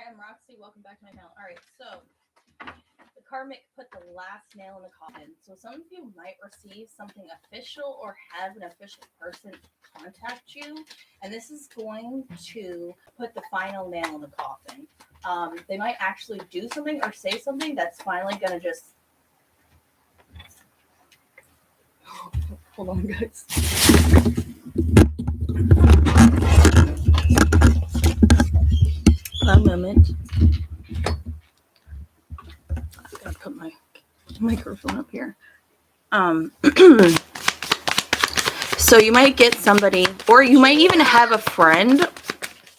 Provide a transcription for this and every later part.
I'm Roxy. Welcome back to my channel. All right, so the karmic put the last nail in the coffin. So some of you might receive something official or have an official person contact you, and this is going to put the final nail in the coffin. They might actually do something or say something that's finally going to just. Hold on, guys. A moment. I'm gonna put my microphone up here. So you might get somebody, or you might even have a friend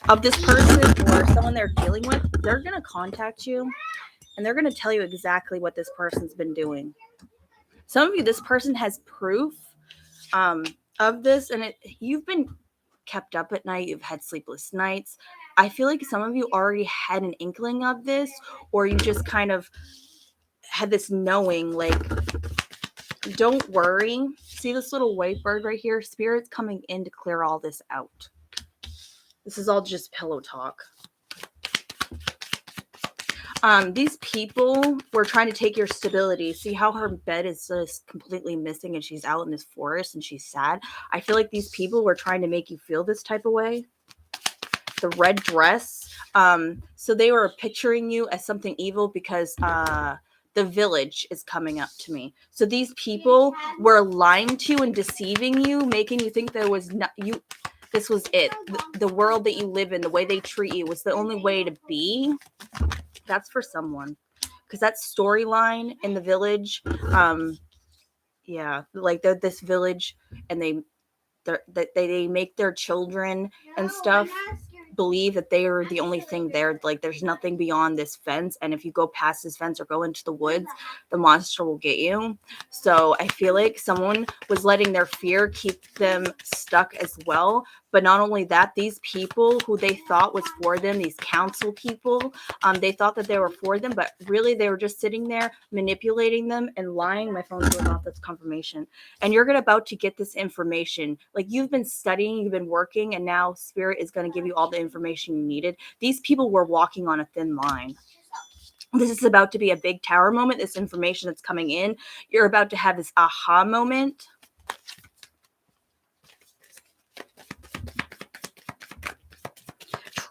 of this person or someone they're dealing with. They're gonna contact you, and they're gonna tell you exactly what this person's been doing. Some of you, this person has proof of this, and you've been kept up at night. You've had sleepless nights. I feel like some of you already had an inkling of this, or you just kind of had this knowing, like, don't worry. See this little white bird right here? Spirit's coming in to clear all this out. This is all just pillow talk. These people were trying to take your stability. See how her bed is just completely missing and she's out in this forest and she's sad? I feel like these people were trying to make you feel this type of way. The red dress. So they were picturing you as something evil because the village is coming up to me. So these people were lying to you and deceiving you, making you think there was not you. This was it. The world that you live in, the way they treat you was the only way to be. That's for someone, because that storyline in the village, yeah, like they're this village, and they make their children and stuff believe that they are the only thing there. Like there's nothing beyond this fence, and if you go past this fence or go into the woods, the monster will get you. So I feel like someone was letting their fear keep them stuck as well. But not only that, these people who they thought was for them, these council people, they thought that they were for them, but really they were just sitting there manipulating them and lying. My phone's going off. That's confirmation. And you're about to get this information. Like you've been studying, you've been working, and now Spirit is going to give you all the information you needed. These people were walking on a thin line. This is about to be a big tower moment. This information that's coming in, you're about to have this aha moment.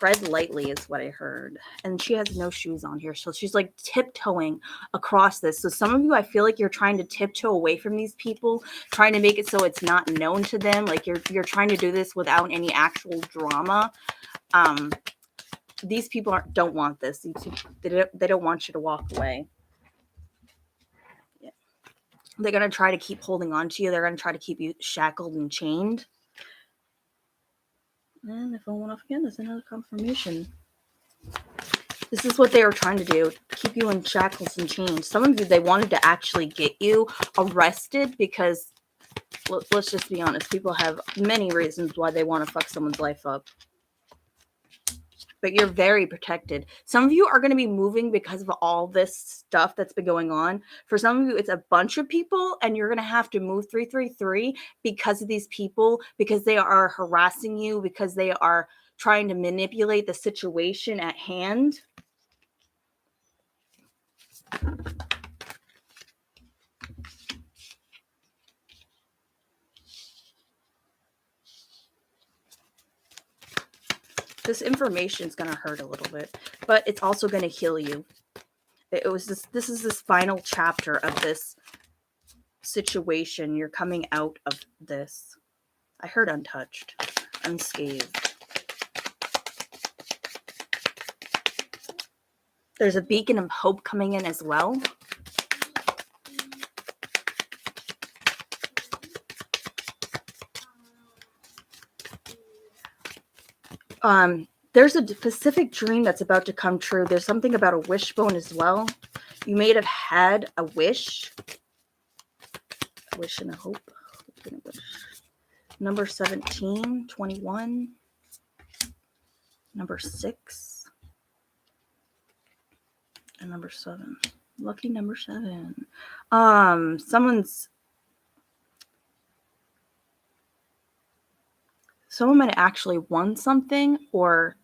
Tread lightly is what I heard. And she has no shoes on here. So she's like tiptoeing across this. So some of you, I feel like you're trying to tiptoe away from these people, trying to make it so it's not known to them. Like you're trying to do this without any actual drama. These people don't want this. They don't want you to walk away. Yeah. They're going to try to keep holding on to you. They're going to try to keep you shackled and chained. And the phone went off again. There's another confirmation. This is what they were trying to do, keep you in shackles and chains. Some of you, they wanted to actually get you arrested because, let's just be honest, people have many reasons why they want to fuck someone's life up. But you're very protected. Some of you are going to be moving because of all this stuff that's been going on. For some of you, it's a bunch of people, and you're going to have to move 333 because of these people, because they are harassing you, because they are trying to manipulate the situation at hand. This information is going to hurt a little bit, but it's also going to heal you. This is this final chapter of this situation. You're coming out of this. I heard untouched, unscathed. There's a beacon of hope coming in as well. There's a specific dream that's about to come true. There's something about a wishbone as well. You may have had a wish. A wish and a hope. Number 17, 21. Number 6. And number 7. Lucky number 7. Someone might actually won something, or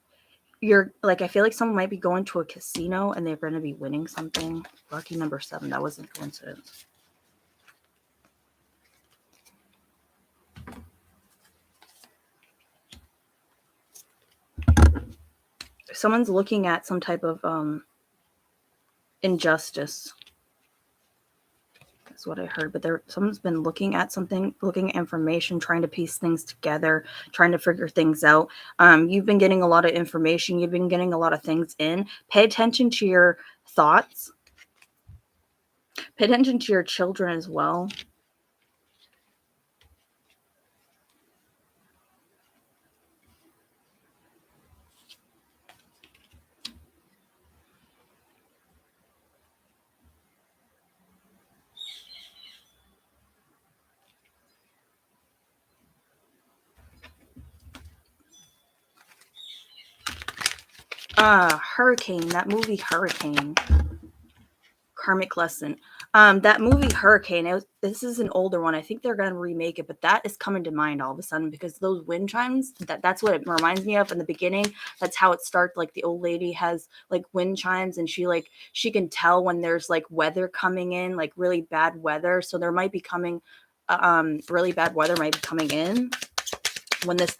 you're like, I feel like someone might be going to a casino and they're going to be winning something. Lucky number 7. That wasn't a coincidence. Someone's looking at some type of injustice. That's what I heard. But someone's been looking at something, looking at information, trying to piece things together, trying to figure things out. You've been getting a lot of information. You've been getting a lot of things in. Pay attention to your thoughts. Pay attention to your children as well. Hurricane, that movie Hurricane. Karmic Lesson. That movie Hurricane, this is an older one. I think they're going to remake it, but that is coming to mind all of a sudden because those wind chimes, that's what it reminds me of in the beginning. That's how it starts. Like the old lady has like wind chimes and she can tell when there's like weather coming in, like really bad weather. So there might be coming, really bad weather might be coming in when this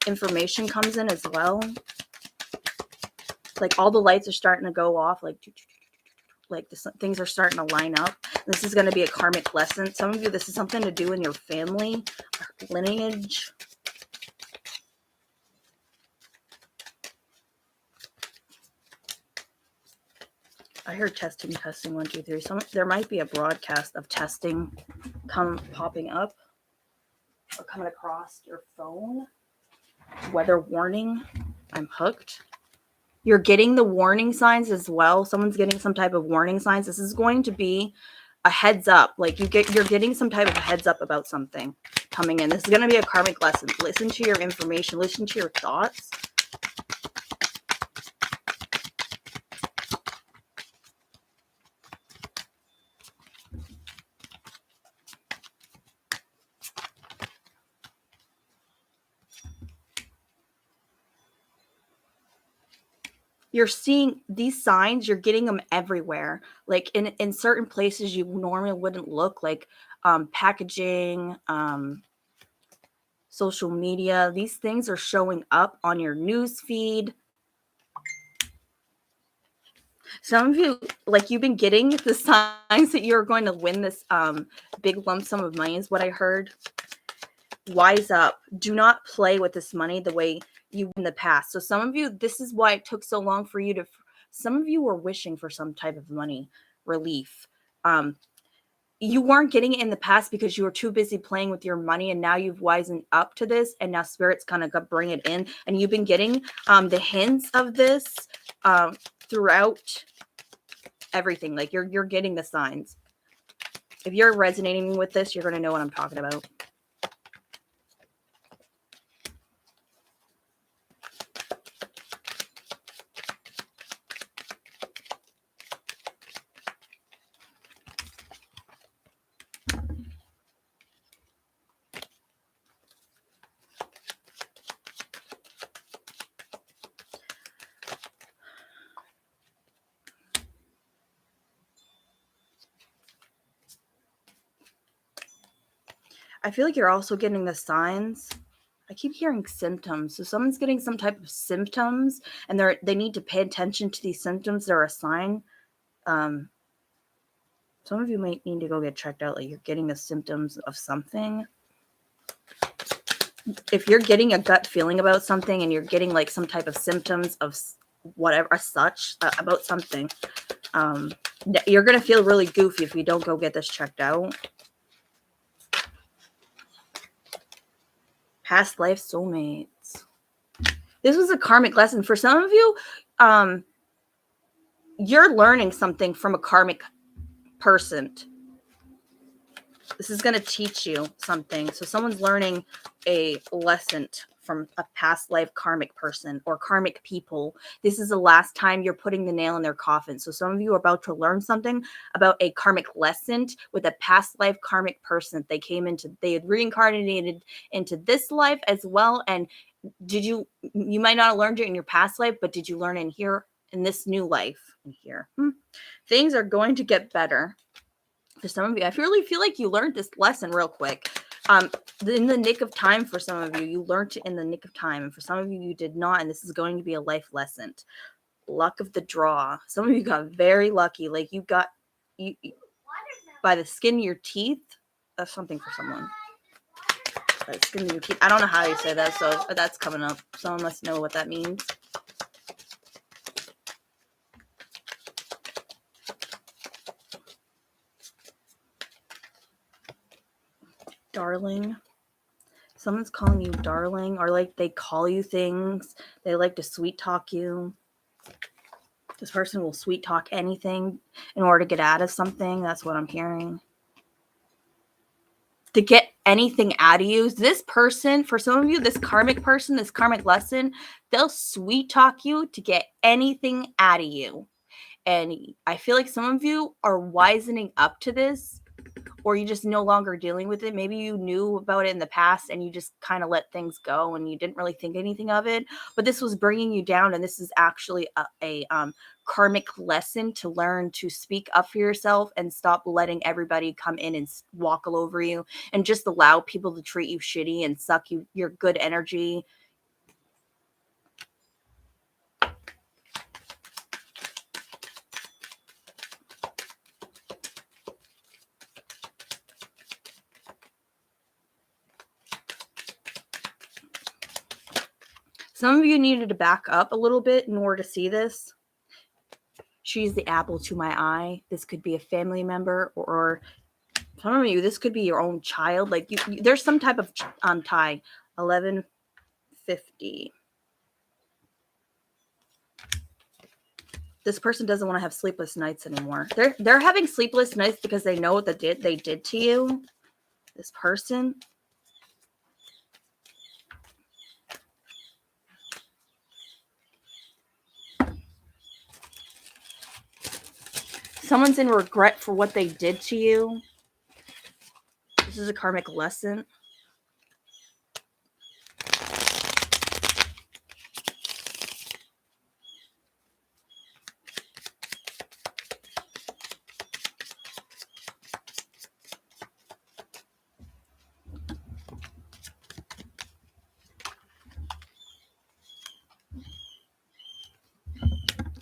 information comes in as well. Like all the lights are starting to go off, like things are starting to line up. This is going to be a karmic lesson. Some of you, this is something to do in your family, lineage. I heard testing, 1, 2, 3. There might be a broadcast of testing popping up or coming across your phone. Weather warning. I'm hooked. You're getting the warning signs as well. Someone's getting some type of warning signs. This is going to be a heads up. Like you're getting some type of heads up about something coming in. This is going to be a karmic lesson. Listen to your information. Listen to your thoughts. You're seeing these signs, you're getting them everywhere. Like in certain places you normally wouldn't look, like packaging, social media. These things are showing up on your news feed. Some of you, like you've been getting the signs that you're going to win this big lump sum of money is what I heard. Wise up. Do not play with this money the way you in the past. So some of you, this is why it took so long for you to, some of you were wishing for some type of money relief. You weren't getting it in the past because you were too busy playing with your money, and now you've wisened up to this, and now spirit's kind of bring it in, and you've been getting the hints of this throughout everything. Like you're getting the signs. If you're resonating with this, you're going to know what I'm talking about. I feel like you're also getting the signs. I keep hearing symptoms. So someone's getting some type of symptoms, and they need to pay attention to these symptoms. They're a sign. Some of you might need to go get checked out. Like you're getting the symptoms of something. If you're getting a gut feeling about something, and you're getting like some type of symptoms of whatever such about something, you're gonna feel really goofy if you don't go get this checked out. Past life soulmates. This was a karmic lesson for some of you. You're learning something from a karmic person. This is going to teach you something. So someone's learning a lesson from a past life karmic person or karmic people. This is the last time you're putting the nail in their coffin. So some of you are about to learn something about a karmic lesson with a past life karmic person. They had reincarnated into this life as well. And you might not have learned it in your past life, but did you learn in here in this new life in here? Things are going to get better for some of you. I really feel like you learned this lesson real quick. In the nick of time for some of you. You learned it in the nick of time. And for some of you, you did not. And this is going to be a life lesson. Luck of the draw. Some of you got very lucky. Like you got you by the skin of your teeth. That's something for someone. By the skin of your teeth. I don't know how you say that, so that's coming up. Someone must know what that means. Darling. Someone's calling you darling, or like they call you things. They like to sweet talk you. This person will sweet talk anything in order to get out of something. That's what I'm hearing. To get anything out of you. This person, for some of you, this karmic person, this karmic lesson, they'll sweet talk you to get anything out of you. And I feel like some of you are wisening up to this, or you just no longer dealing with it. Maybe you knew about it in the past and you just kind of let things go and you didn't really think anything of it, but this was bringing you down. And this is actually a karmic lesson to learn to speak up for yourself and stop letting everybody come in and walk all over you and just allow people to treat you shitty and suck your good energy. Some of you needed to back up a little bit in order to see this. She's the apple to my eye. This could be a family member, or some of you, this could be your own child. Like there's some type of tie. 1150. This person doesn't want to have sleepless nights anymore. They're having sleepless nights because they know what they did to you. This person. Someone's in regret for what they did to you. This is a karmic lesson.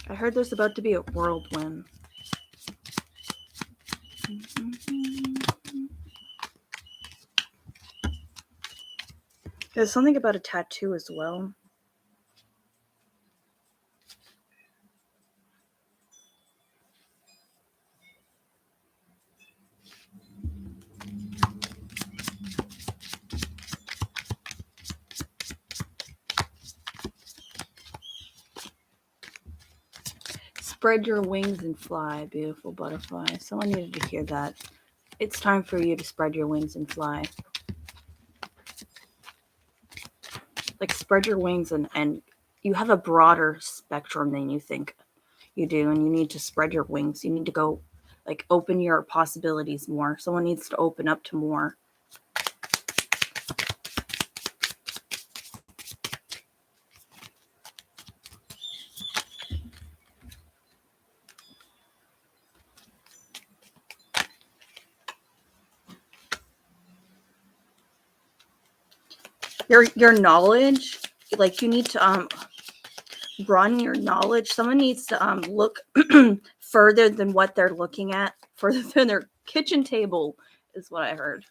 I heard there's about to be a whirlwind. There's something about a tattoo as well. Spread your wings and fly, beautiful butterfly. Someone needed to hear that. It's time for you to spread your wings and fly. Like spread your wings and you have a broader spectrum than you think you do, and you need to spread your wings. You need to go like open your possibilities more. Someone needs to open up to more. Your knowledge, like you need to broaden your knowledge. Someone needs to look further than what they're looking at, further than their kitchen table is what I heard.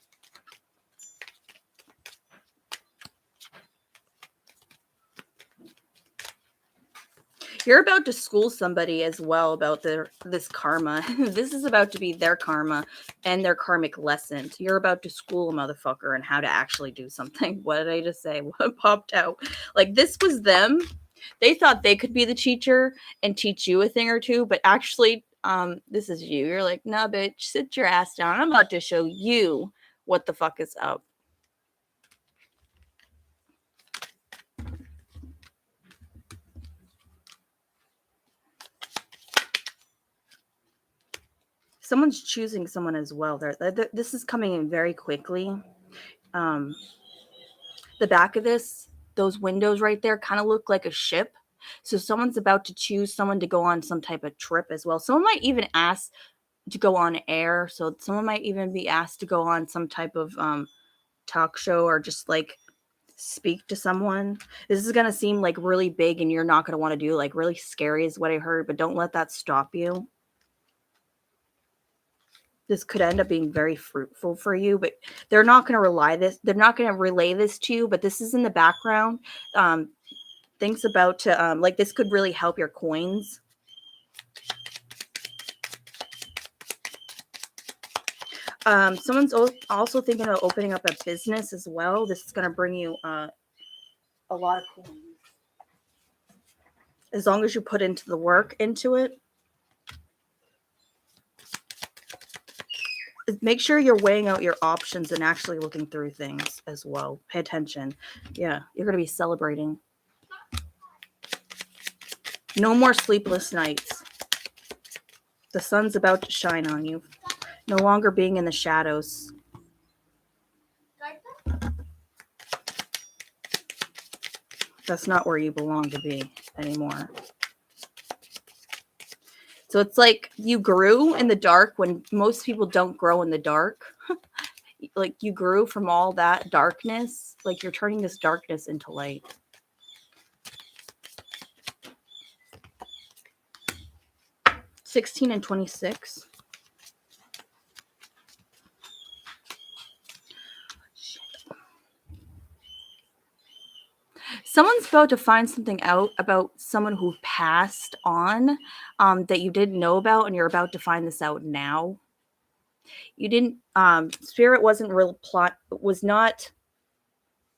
You're about to school somebody as well about this karma. This is about to be their karma and their karmic lesson. You're about to school a motherfucker on how to actually do something. What did I just say? What popped out? Like this was them. They thought they could be the teacher and teach you a thing or two, but actually, this is you. You're like, nah, bitch, sit your ass down. I'm about to show you what the fuck is up. someone's choosing someone as well. This is coming in very quickly. Um, the back of this, those windows right there kind of look like a ship. So someone's about to choose someone to go on some type of trip as well. Someone might even ask to go on air. So someone might even be asked to go on some type of talk show or just like speak to someone. This is going to seem like really big and you're not going to want to do, like really scary is what I heard, but don't let that stop you. This could end up being very fruitful for you, but they're not going to relay this to you, but this is in the background. Things about to like this could really help your coins. Someone's also thinking of opening up a business as well. This is going to bring you a lot of coins as long as you put into the work into it. Make sure you're weighing out your options and actually looking through things as well. Pay attention. Yeah, you're going to be celebrating. No more sleepless nights. The sun's about to shine on you. No longer being in the shadows. That's not where you belong to be anymore. So it's like you grew in the dark when most people don't grow in the dark. Like you grew from all that darkness. Like you're turning this darkness into light. $16 and $26. Someone's about to find something out about someone who passed on that you didn't know about, and you're about to find this out now. You didn't Spirit was not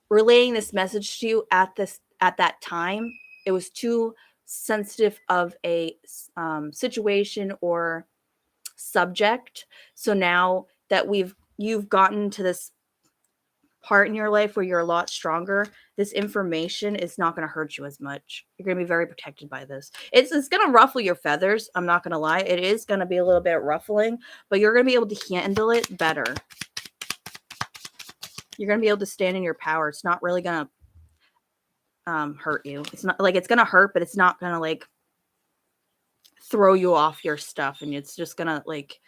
relaying this message to you at that time. It was too sensitive of a situation or subject. So now that you've gotten to this part in your life where you're a lot stronger, this information is not going to hurt you as much. You're going to be very protected by this. It's going to ruffle your feathers. I'm not going to lie. It is going to be a little bit ruffling, but you're going to be able to handle it better. You're going to be able to stand in your power. It's not really going to hurt you. It's not like it's going to hurt, but it's not going to like throw you off your stuff. And it's just going to like,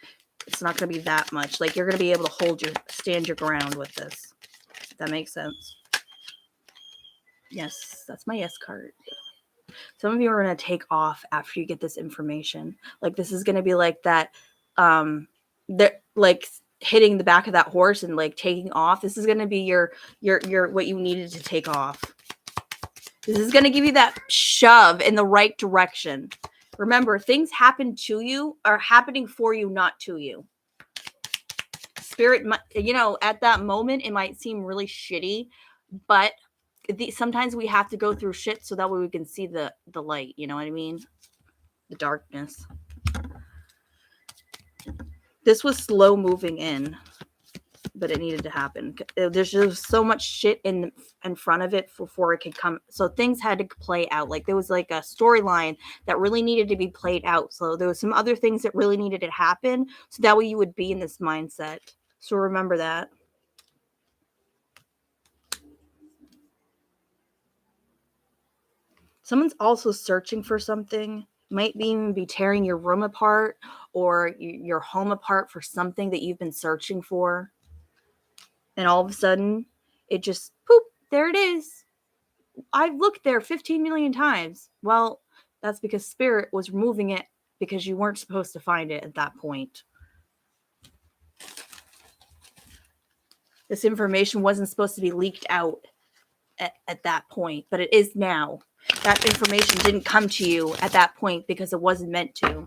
it's not going to be that much. Like you're going to be able to stand your ground with this. That makes sense. Yes, that's my yes card. Some of you are going to take off after you get this information. Like this is going to be like that, like hitting the back of that horse and like taking off. This is going to be your what you needed to take off. This is going to give you that shove in the right direction. Remember, things happen to you are happening for you, not to you. Spirit, at that moment, it might seem really shitty, but sometimes we have to go through shit so that way we can see the light. You know what I mean? The darkness. This was slow moving in, but it needed to happen. There's just so much shit in front of it before it could come. So things had to play out. Like there was like a storyline that really needed to be played out. So there was some other things that really needed to happen. So that way you would be in this mindset. So remember that. Someone's also searching for something. Might even be tearing your room apart or your home apart for something that you've been searching for. And all of a sudden, it just, poop, there it is. I've looked there 15 million times. Well, that's because Spirit was removing it because you weren't supposed to find it at that point. This information wasn't supposed to be leaked out at that point, but it is now. That information didn't come to you at that point because it wasn't meant to.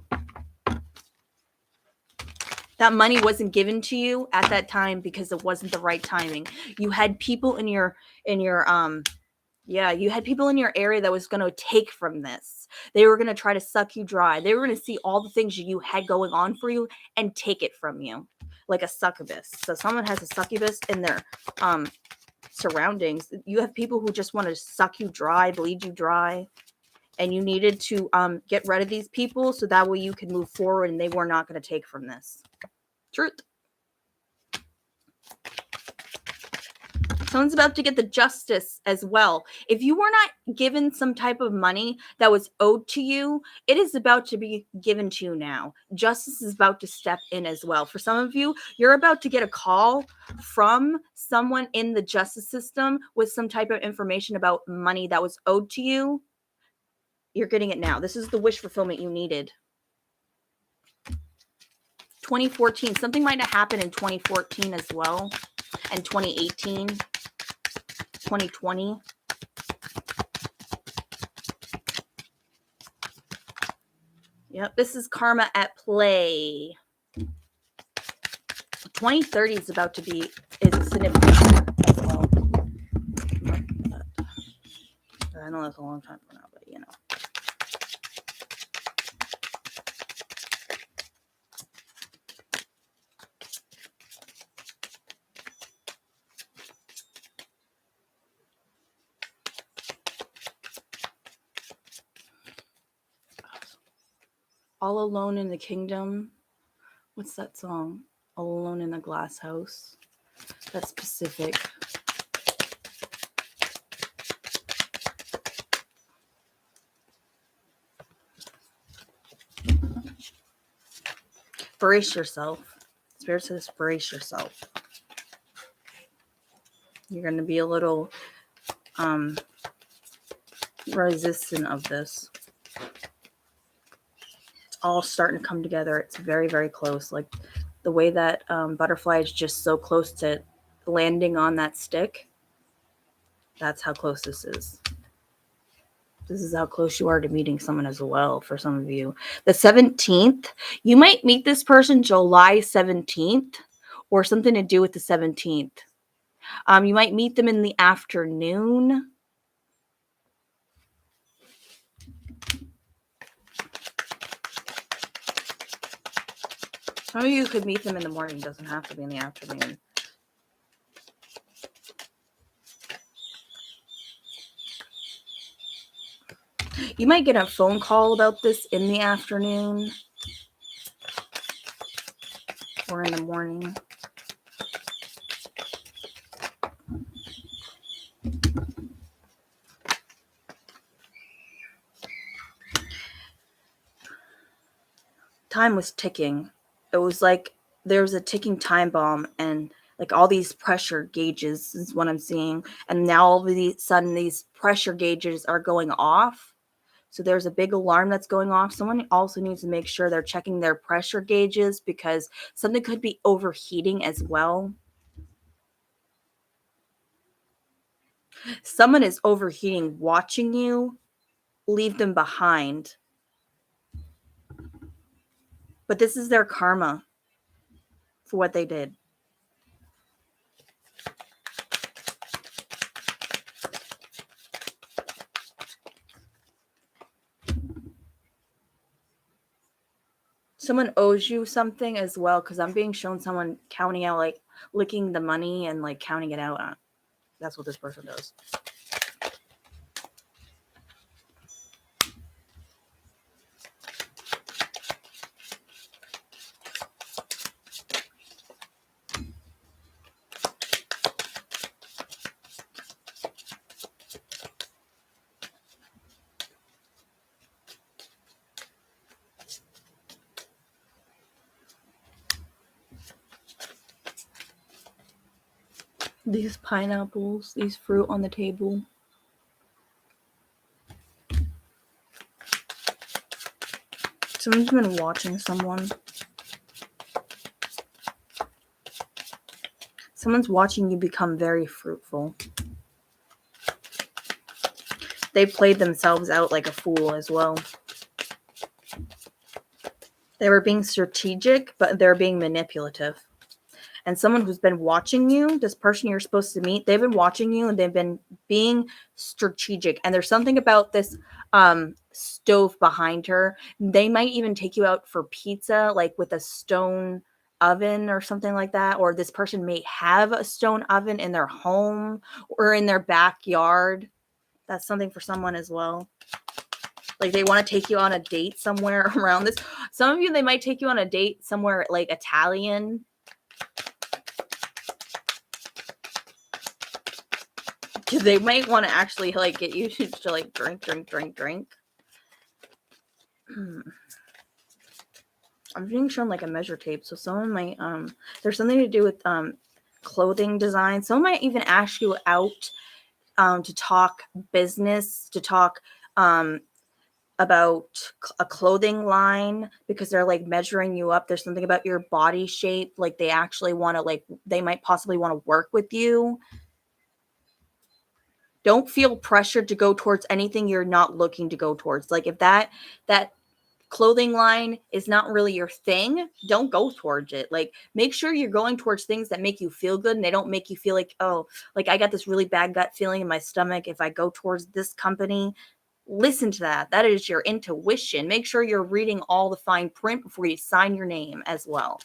That money wasn't given to you at that time because it wasn't the right timing. You had people in your you had people in your area that was going to take from this. They were going to try to suck you dry. They were going to see all the things you had going on for you and take it from you, like a succubus. So someone has a succubus in their surroundings. You have people who just want to suck you dry, bleed you dry. and you needed to get rid of these people so that way you can move forward and they were not going to take from this. Truth. Someone's about to get the justice as well. If you were not given some type of money that was owed to you, it is about to be given to you now. Justice is about to step in as well. For some of you, you're about to get a call from someone in the justice system with some type of information about money that was owed to you. You're getting it now. This is the wish fulfillment you needed. 2014. Something might have happened in 2014 as well, and 2018. 2020. Yep, this is karma at play. 2030 is about to be is significant as well. I know that's a long time from now, but you know. All Alone in the Kingdom. What's that song? All Alone in the Glass House. That's specific. Brace yourself. Spirit says brace yourself. You're going to be a little resistant of this. It's all starting to come together. It's very, very close. Like the way that butterfly is just so close to landing on that stick. That's how close this is. This is how close you are to meeting someone as well for some of you. The 17th, you might meet this person July 17th or something to do with the 17th. You might meet them in the afternoon. Some of you could meet them in the morning. It doesn't have to be in the afternoon. You might get a phone call about this in the afternoon or in the morning. Time was ticking. It was like there was a ticking time bomb, and like all these pressure gauges is what I'm seeing. And now all of a sudden these pressure gauges are going off. So there's a big alarm that's going off. Someone also needs to make sure they're checking their pressure gauges because something could be overheating as well. Someone is overheating watching you. Leave them behind. But this is their karma for what they did. Someone owes you something as well, because I'm being shown someone counting out, like licking the money and like counting it out. That's what this person does. These pineapples, these fruit on the table. Someone's been watching someone. Someone's watching you become very fruitful. They played themselves out like a fool as well. They were being strategic, but they're being manipulative. And someone who's been watching you, this person you're supposed to meet, they've been watching you and they've been being strategic. And there's something about this stove behind her. They might even take you out for pizza, like with a stone oven or something like that. Or this person may have a stone oven in their home or in their backyard. That's something for someone as well. Like they want to take you on a date somewhere around this. Some of you, they might take you on a date somewhere like Italian. Because they might want to actually like get you to like drink. I'm being shown like a measure tape, so someone might there's something to do with clothing design. Someone might even ask you out to talk business, to talk about a clothing line, because they're like measuring you up. There's something about your body shape, like they actually want to, like they might possibly want to work with you. Don't feel pressured to go towards anything you're not looking to go towards. Like if that clothing line is not really your thing, don't go towards it. Like make sure you're going towards things that make you feel good and they don't make you feel like, oh, like I got this really bad gut feeling in my stomach if I go towards this company. Listen to that. That is your intuition. Make sure you're reading all the fine print before you sign your name as well.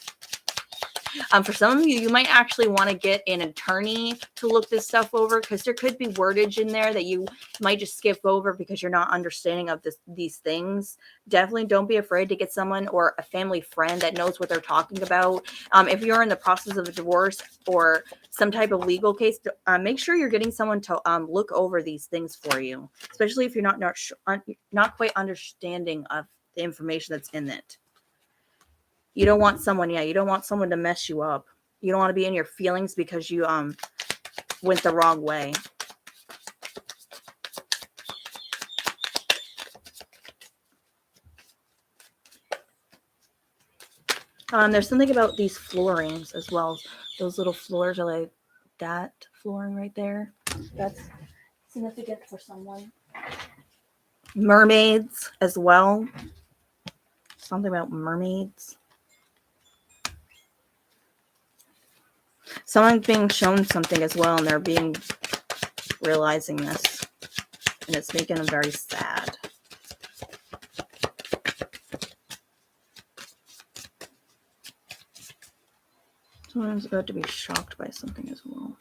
For some of you, you might actually want to get an attorney to look this stuff over, because there could be wordage in there that you might just skip over because you're not understanding of these things. Definitely don't be afraid to get someone or a family friend that knows what they're talking about. If you're in the process of a divorce or some type of legal case, make sure you're getting someone to look over these things for you, especially if you're not quite understanding of the information that's in it. You don't want someone, you don't want someone to mess you up. You don't want to be in your feelings because you went the wrong way. There's something about these floorings as well. Those little floors are like that flooring right there. That's significant for someone. Mermaids as well. Something about mermaids. Someone's being shown something as well, and they're realizing this, and it's making them very sad. Someone's about to be shocked by something as well.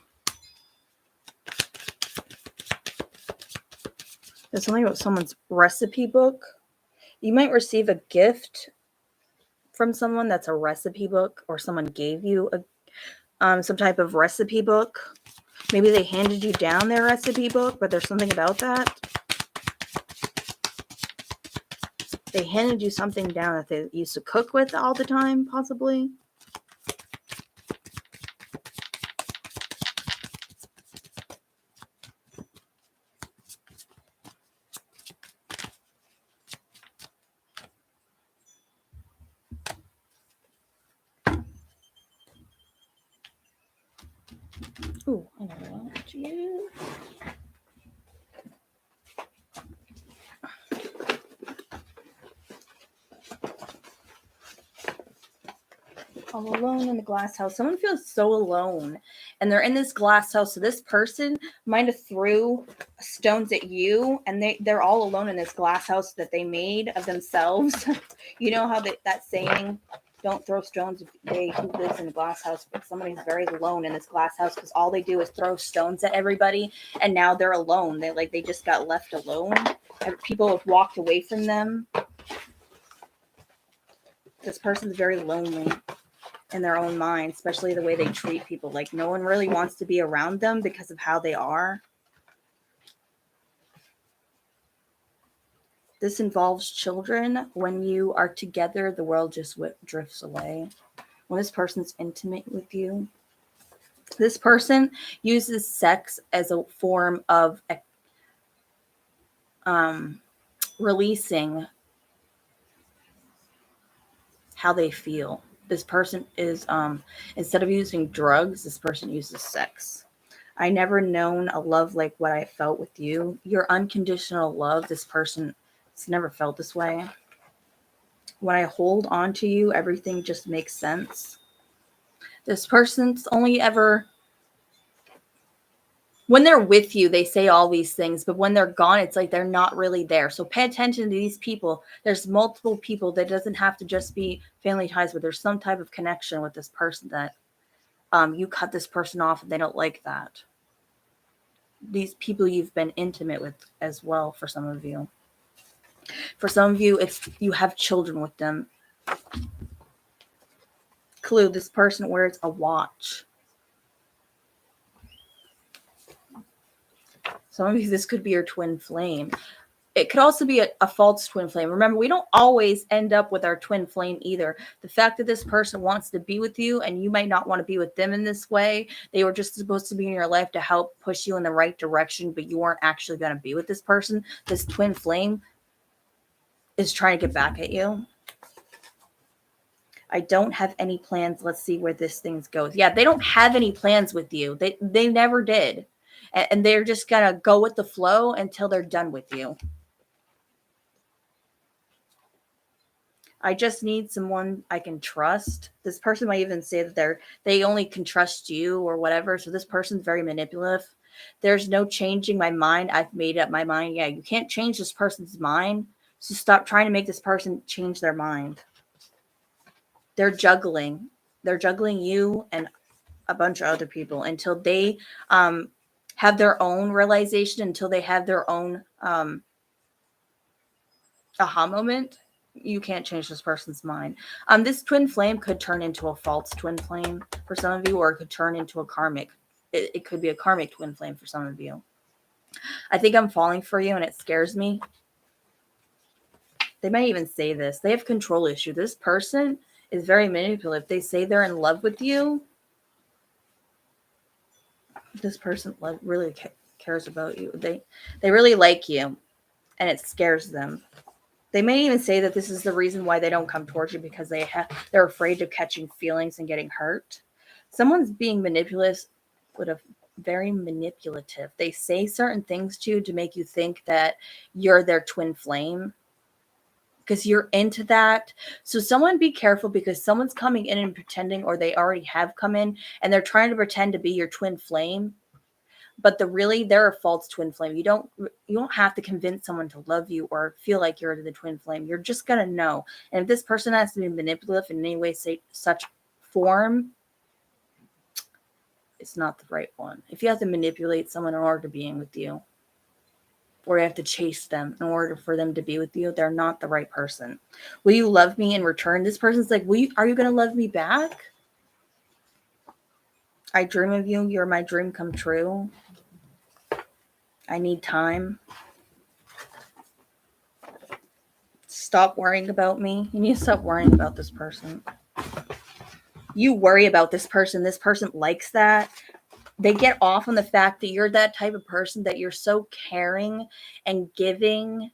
There's something about someone's recipe book. You might receive a gift from someone that's a recipe book, or someone gave you some type of recipe book. Maybe they handed you down their recipe book, but there's something about that. They handed you something down that they used to cook with all the time, possibly. Ooh, I never want you. All alone in the glass house. Someone feels so alone, and they're in this glass house. So this person might have threw stones at you, and they're all alone in this glass house that they made of themselves. You know how that saying, don't throw stones if they who lives in a glass house, but somebody's very alone in this glass house because all they do is throw stones at everybody, and now they're alone. They just got left alone. People have walked away from them. This person's very lonely in their own mind, especially the way they treat people. Like no one really wants to be around them because of how they are. This involves children. When you are together, the world just drifts away. When this person's intimate with you, this person uses sex as a form of releasing how they feel. This person is instead of using drugs, this person uses sex. I never known a love like what I felt with you. Your unconditional love, this person has never felt this way. When I hold on to you, everything just makes sense. This person's only ever, when they're with you, they say all these things, but when they're gone, it's like they're not really there. So pay attention to these people. There's multiple people. That doesn't have to just be family ties, but there's some type of connection with this person that you cut this person off and they don't like that. These people you've been intimate with as well for some of you. For some of you, it's you have children with them. Clue, this person wears a watch. Some of you, this could be your twin flame. It could also be a false twin flame. Remember, we don't always end up with our twin flame either. The fact that this person wants to be with you and you might not want to be with them in this way, they were just supposed to be in your life to help push you in the right direction, but you weren't actually going to be with this person. This twin flame is trying to get back at you. I don't have any plans. Let's see where this thing goes. Yeah, they don't have any plans with you. They never did. And they're just going to go with the flow until they're done with you. I just need someone I can trust. This person might even say that they only can trust you or whatever. So this person's very manipulative. There's no changing my mind. I've made up my mind. Yeah, you can't change this person's mind. So stop trying to make this person change their mind. They're juggling. They're juggling you and a bunch of other people until they have their own realization, until they have their own aha moment. You can't change this person's mind. This twin flame could turn into a false twin flame for some of you, or it could turn into a karmic. It could be a karmic twin flame for some of you. I think I'm falling for you, and it scares me. They might even say this. They have control issue. This person is very manipulative. They say they're in love with you. This person really cares about you. They really like you, and it scares them. They may even say that this is the reason why they don't come towards you, because they're afraid of catching feelings and getting hurt. Someone's being manipulative, very manipulative. They say certain things to you to make you think that you're their twin flame because you're into that. So someone be careful, because someone's coming in and pretending, or they already have come in and they're trying to pretend to be your twin flame. But they're a false twin flame. You don't have to convince someone to love you or feel like you're the twin flame. You're just gonna know. And if this person has to be manipulative in any way, say such form, it's not the right one. If you have to manipulate someone in order to be in with you, or you have to chase them in order for them to be with you, they're not the right person. Will you love me in return? This person's like, are you gonna love me back? I dream of you. You're my dream come true. I need time. Stop worrying about me. You need to stop worrying about this person. You worry about this person. This person likes that. They get off on the fact that you're that type of person, that you're so caring and giving,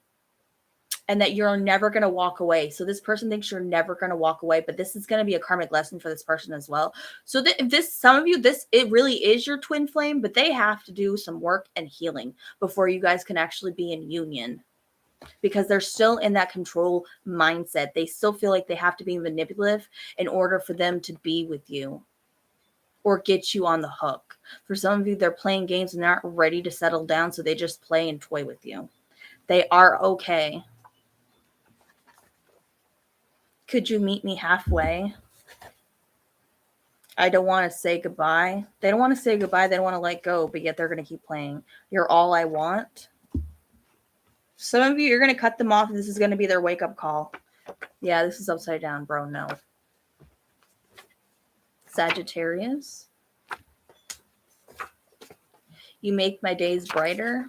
and that you're never going to walk away. So this person thinks you're never going to walk away, but this is going to be a karmic lesson for this person as well. So some of you, it really is your twin flame, but they have to do some work and healing before you guys can actually be in union, because they're still in that control mindset. They still feel like they have to be manipulative in order for them to be with you or get you on the hook. For some of you, they're playing games and not ready to settle down, so they just play and toy with you. They are okay. Could you meet me halfway? I don't want to say goodbye. They don't want to say goodbye. They don't want to let go, but yet they're going to keep playing. You're all I want. Some of you, you're going to cut them off, and this is going to be their wake-up call. Yeah, this is upside down, bro. No. Sagittarius. You make my days brighter.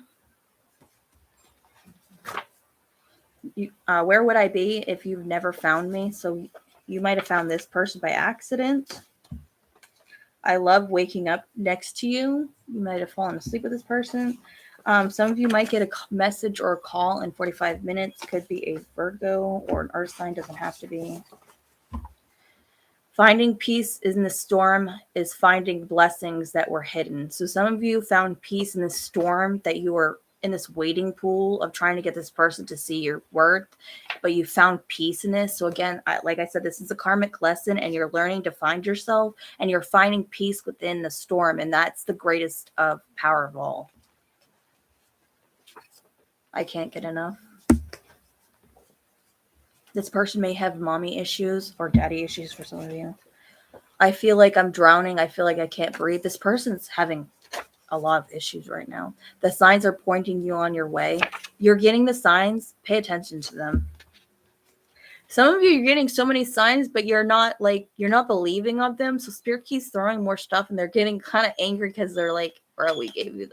Where would I be if you've never found me? So you might have found this person by accident. I love waking up next to you. You might have fallen asleep with this person. Some of you might get a message or a call in 45 minutes. Could be a Virgo or an earth sign. Doesn't have to be. Finding peace in the storm is finding blessings that were hidden. So some of you found peace in the storm, that you were in this waiting pool of trying to get this person to see your worth, but you found peace in this. So again, like I said, this is a karmic lesson, and you're learning to find yourself, and you're finding peace within the storm. And that's the greatest of power of all. I can't get enough. This person may have mommy issues or daddy issues for some of you. I feel like I'm drowning. I feel like I can't breathe. This person's having a lot of issues right now. The signs are pointing you on your way. You're getting the signs. Pay attention to them. Some of you, you're getting so many signs, but you're not believing of them. So Spirit keeps throwing more stuff, and they're getting kind of angry because they're like, bro, we gave you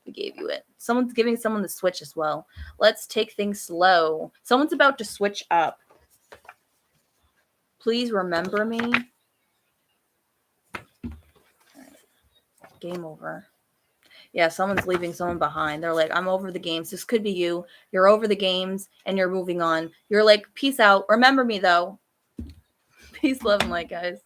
it. Someone's giving someone the switch as well. Let's take things slow. Someone's about to switch up. Please remember me. Game over. Yeah, someone's leaving someone behind. They're like, I'm over the games. This could be you. You're over the games and you're moving on. You're like, peace out. Remember me though. Peace, love, and light, guys.